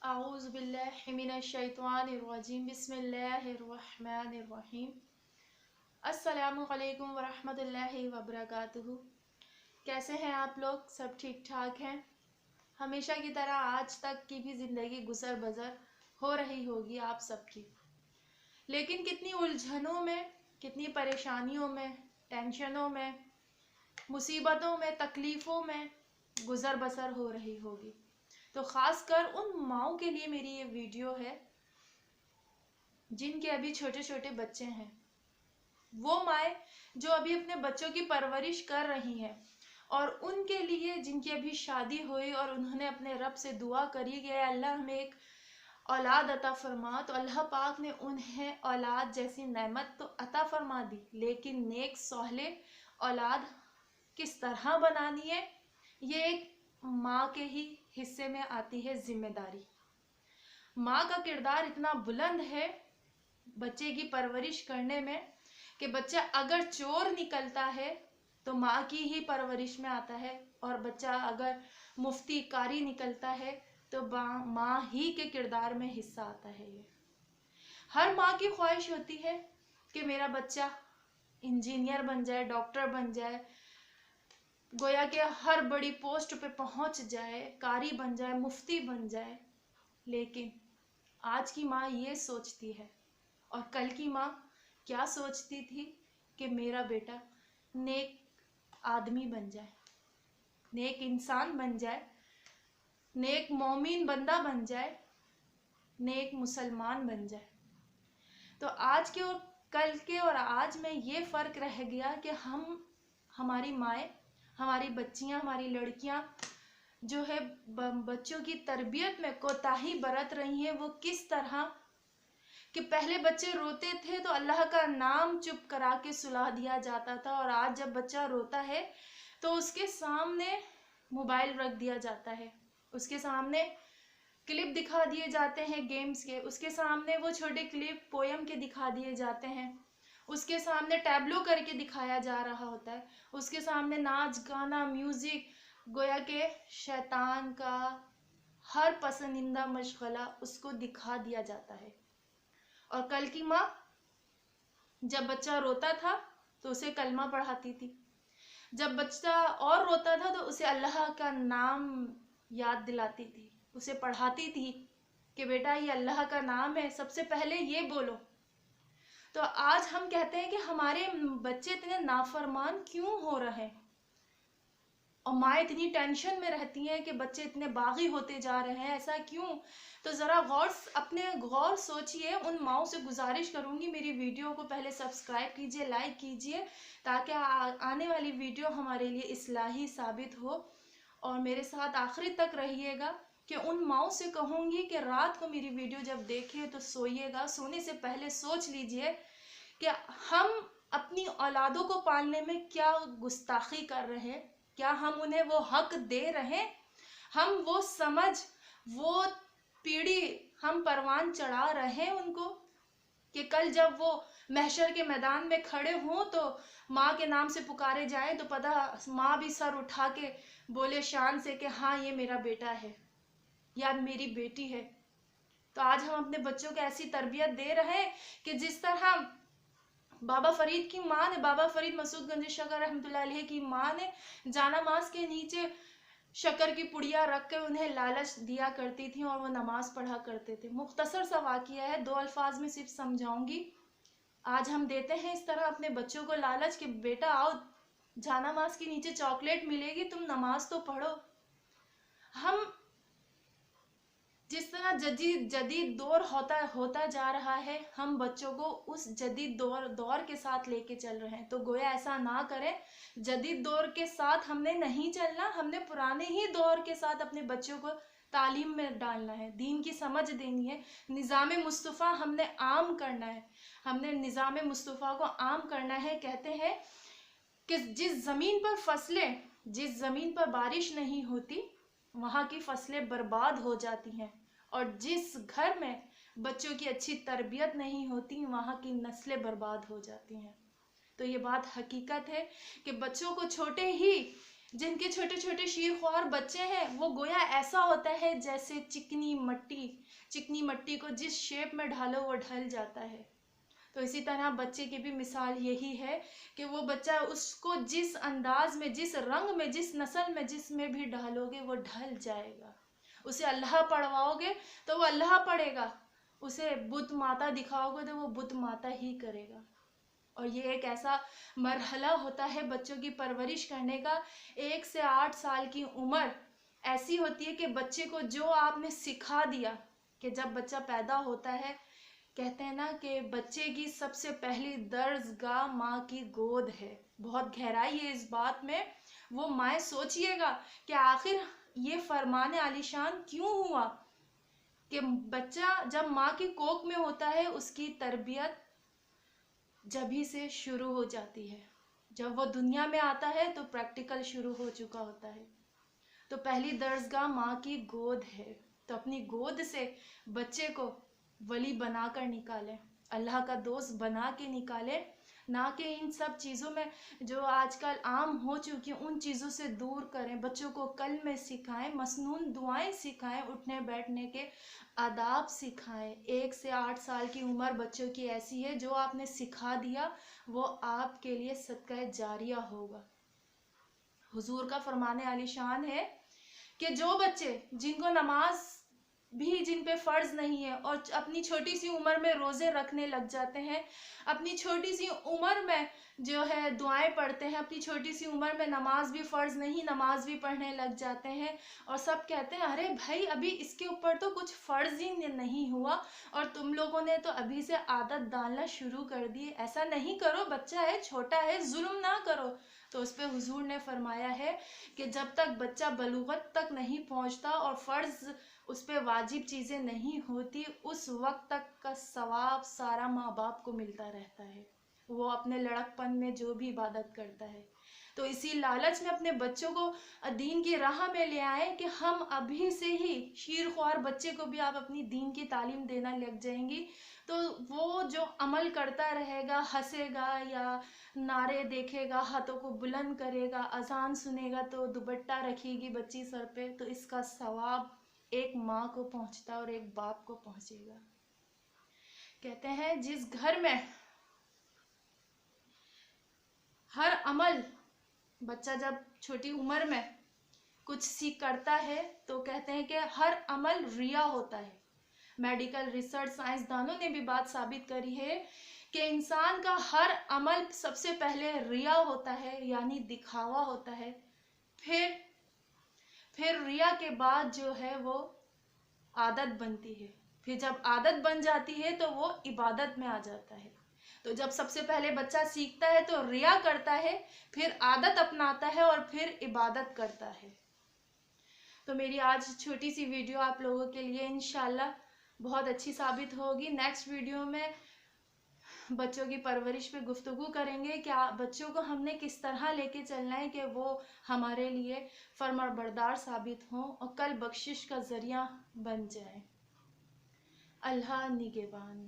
अऊज़ु बिल्लाहि मिनश्शैतानिर्रजीम बिस्मिल्लाहिर्रहमानिर्रहीम। अस्सलामु अलैकुम वरहमतुल्लाहि वबरकातुहू। कैसे हैं आप लोग? सब ठीक ठाक हैं? हमेशा की तरह आज तक की भी ज़िंदगी गुजर बसर हो रही होगी आप सबकी, लेकिन कितनी उलझनों में, कितनी परेशानियों में, टेंशनों में, मुसीबतों में, तकलीफ़ों में गुजर बसर हो रही होगी। तो ख़ास कर उन माँओं के लिए मेरी ये वीडियो है जिनके अभी छोटे छोटे बच्चे हैं। वो माएँ जो अभी अपने बच्चों की परवरिश कर रही हैं, और उनके लिए जिनकी अभी शादी हुई और उन्होंने अपने रब से दुआ करी कि अल्लाह हमें एक औलाद अता फरमा, तो अल्लाह पाक ने उन्हें औलाद जैसी नेमत तो अता फरमा दी, लेकिन नेक सौहले औलाद किस तरह बनानी है, ये एक माँ के ही हिस्से में आती है जिम्मेदारी। माँ का किरदार इतना बुलंद है बच्चे की परवरिश करने में कि बच्चा अगर चोर निकलता है तो माँ की ही परवरिश में आता है, और बच्चा अगर मुफ्ती कारी निकलता है तो माँ ही के किरदार में हिस्सा आता है। ये हर माँ की ख्वाहिश होती है कि मेरा बच्चा इंजीनियर बन जाए, डॉक्टर बन जाए, गोया के हर बड़ी पोस्ट पे पहुंच जाए, कारी बन जाए, मुफ्ती बन जाए। लेकिन आज की माँ ये सोचती है, और कल की माँ क्या सोचती थी, कि मेरा बेटा नेक आदमी बन जाए, नेक इंसान बन जाए, नेक मोमिन बंदा बन जाए, नेक मुसलमान बन जाए। तो आज के और कल के और आज में ये फ़र्क रह गया कि हमारी माएँ, हमारी बच्चियाँ, हमारी लड़कियाँ जो है बच्चों की तरबियत में कोताही बरत रही हैं। वो किस तरह कि पहले बच्चे रोते थे तो अल्लाह का नाम चुप करा के सुला दिया जाता था, और आज जब बच्चा रोता है तो उसके सामने मोबाइल रख दिया जाता है, उसके सामने क्लिप दिखा दिए जाते हैं गेम्स के, उसके सामने वो छोटे क्लिप पोयम के दिखा दिए जाते हैं, उसके सामने टैबलो करके दिखाया जा रहा होता है, उसके सामने नाच गाना म्यूज़िक, गोया के शैतान का हर पसंदीदा मशगला उसको दिखा दिया जाता है। और कल की माँ जब बच्चा रोता था तो उसे कलमा पढ़ाती थी, जब बच्चा और रोता था तो उसे अल्लाह का नाम याद दिलाती थी, उसे पढ़ाती थी कि बेटा ये अल्लाह का नाम है, सबसे पहले ये बोलो। तो आज हम कहते हैं कि हमारे बच्चे इतने नाफरमान क्यों हो रहे हैं, और माँ इतनी टेंशन में रहती हैं कि बच्चे इतने बागी होते जा रहे हैं, ऐसा क्यों? तो ज़रा अपने गौर सोचिए। उन माँओं से गुजारिश करूँगी, मेरी वीडियो को पहले सब्सक्राइब कीजिए, लाइक कीजिए, ताकि आने वाली वीडियो हमारे लिए इस्लाही साबित हो। और मेरे साथ आखिरी तक रहिएगा। कि उन माँओं से कहूँगी कि रात को मेरी वीडियो जब देखें तो सोइएगा, सोने से पहले सोच लीजिए कि हम अपनी औलादों को पालने में क्या गुस्ताखी कर रहे हैं, क्या हम उन्हें वो हक दे रहे हैं, हम वो समझ, वो पीढ़ी हम परवान चढ़ा रहे हैं उनको, कि कल जब वो महशर के मैदान में खड़े हों तो माँ के नाम से पुकारे जाएं तो पता माँ भी सर उठा के बोले शान से कि हाँ ये मेरा बेटा है या मेरी बेटी है। तो आज हम अपने बच्चों को ऐसी तरबियत दे रहे हैं कि जिस तरह बाबा फरीद की माँ ने, बाबा फरीद मसूद गंज शकर रहमतुल्लाह अलैह की माँ ने जानामाज के नीचे शक्कर की पुड़िया रख कर उन्हें लालच दिया करती थी और वो नमाज पढ़ा करते थे। मुख्तसर सा वाक़िया है, 2 अल्फाज में सिर्फ समझाऊंगी। आज हम देते हैं इस तरह अपने बच्चों को लालच कि बेटा आओ जानामाज के नीचे चॉकलेट मिलेगी, तुम नमाज तो पढ़ो। हम जिस तरह जदीद दौर होता जा रहा है, हम बच्चों को उस जदीद दौर के साथ लेके चल रहे हैं। तो गोया ऐसा ना करें, जदीद दौर के साथ हमने नहीं चलना, हमने पुराने ही दौर के साथ अपने बच्चों को तालीम में डालना है, दीन की समझ देनी है, निज़ाम मुस्तफ़ा हमने आम करना है, हमने निज़ाम मुस्तफ़ा को आम करना है। कहते हैं कि जिस ज़मीन पर बारिश नहीं होती वहाँ की फसलें बर्बाद हो जाती हैं, और जिस घर में बच्चों की अच्छी तरबियत नहीं होती वहाँ की नस्लें बर्बाद हो जाती हैं। तो ये बात हकीकत है कि बच्चों को छोटे ही جن کے چھوٹے چھوٹے شیرخوار بچے ہیں وہ گویا ایسا ہوتا ہے جیسے چکنی مٹی کو جس شیپ میں ڈھالو وہ ڈھل جاتا ہے. تو اسی طرح بچے کی بھی مثال یہی ہے کہ وہ بچہ اس کو جس انداز میں، جس رنگ میں، جس نسل میں، جس میں بھی ڈھالو گے وہ ڈھل جائے گا. اسے اللہ پڑھواؤ گے تو وہ اللہ پڑھے گا، اسے بت ماتا دکھاؤ گے تو وہ بت ماتا ہی کرے گا. اور یہ ایک ایسا مرحلہ ہوتا ہے بچوں کی پرورش کرنے کا. 1 سے 8 سال کی عمر ایسی ہوتی ہے کہ بچے کو جو آپ نے سکھا دیا، کہ جب بچہ پیدا ہوتا ہے کہتے ہیں نا کہ بچے کی سب سے پہلی درسگاہ ماں کی گود ہے. بہت گہرائی ہے اس بات میں. وہ مائیں سوچئے گا کہ آخر یہ فرمان عالیشان کیوں ہوا کہ بچہ جب ماں کی کوکھ میں ہوتا ہے اس کی تربیت جبھی سے شروع ہو جاتی ہے. جب وہ دنیا میں آتا ہے تو پریکٹیکل شروع ہو چکا ہوتا ہے. تو پہلی درسگاہ ماں کی گود ہے. تو اپنی گود سے بچے کو ولی بنا کر نکالیں، اللہ کا دوست بنا کے نکالیں، نہ کہ ان سب چیزوں میں جو آج کل عام ہو چکی ان چیزوں سے دور کریں. بچوں کو کلمے سکھائیں، مسنون دعائیں سکھائیں، اٹھنے بیٹھنے کے آداب سکھائیں. 1 سے 8 سال کی عمر بچوں کی ایسی ہے جو آپ نے سکھا دیا وہ آپ کے لیے صدقہ جاریہ ہوگا. حضور کا فرمان عالی شان ہے کہ جو بچے جن کو نماز بھی جن پہ فرض نہیں ہے اور اپنی چھوٹی سی عمر میں روزے رکھنے لگ جاتے ہیں، اپنی چھوٹی سی عمر میں جو ہے دعائیں پڑھتے ہیں، اپنی چھوٹی سی عمر میں نماز بھی فرض نہیں، نماز بھی پڑھنے لگ جاتے ہیں، اور سب کہتے ہیں ارے بھائی ابھی اس کے اوپر تو کچھ فرض ہی نہیں ہوا اور تم لوگوں نے تو ابھی سے عادت ڈالنا شروع کر دی. ایسا نہیں کرو، بچہ ہے، چھوٹا ہے، ظلم نہ کرو. تو اس پہ حضور نے فرمایا ہے کہ جب تک بچہ بلوغت تک نہیں پہنچتا اور فرض اس پہ واجب چیزیں نہیں ہوتی اس وقت تک کا ثواب سارا ماں باپ کو ملتا رہتا ہے، وہ اپنے لڑک پن میں جو بھی عبادت کرتا ہے. تو اسی لالچ میں اپنے بچوں کو دین کی راہ میں لے آئیں کہ ہم ابھی سے ہی شیرخوار بچے کو بھی آپ اپنی دین کی تعلیم دینا لگ جائیں گی تو وہ جو عمل کرتا رہے گا، ہنسے گا یا نعرے دیکھے گا، ہاتھوں کو بلند کرے گا، اذان سنے گا تو دوپٹہ رکھے گی بچی سر پہ، تو اس کا ثواب ایک ماں کو پہنچتا اور ایک باپ کو پہنچے گا. کہتے ہیں جس گھر میں ہر عمل بچہ جب چھوٹی عمر میں کچھ سیکھ کرتا ہے تو کہتے ہیں کہ ہر عمل ریا ہوتا ہے. میڈیکل ریسرچ سائنسدانوں نے بھی بات ثابت کری ہے کہ انسان کا ہر عمل سب سے پہلے ریا ہوتا ہے، یعنی دکھاوا ہوتا ہے. پھر ریا کے بعد جو ہے وہ عادت بنتی ہے. پھر جب عادت بن جاتی ہے تو وہ عبادت میں آ جاتا ہے. تو جب سب سے پہلے بچہ سیکھتا ہے تو ریا کرتا ہے، پھر عادت اپناتا ہے اور پھر عبادت کرتا ہے. تو میری آج چھوٹی سی ویڈیو آپ لوگوں کے لیے انشاءاللہ بہت اچھی ثابت ہوگی. نیکسٹ ویڈیو میں بچوں کی پرورش پہ گفتگو کریں گے کہ بچوں کو ہم نے کس طرح لے کے چلنا ہے کہ وہ ہمارے لیے فرمانبردار ثابت ہوں اور کل بخشش کا ذریعہ بن جائیں. اللہ نگہبان.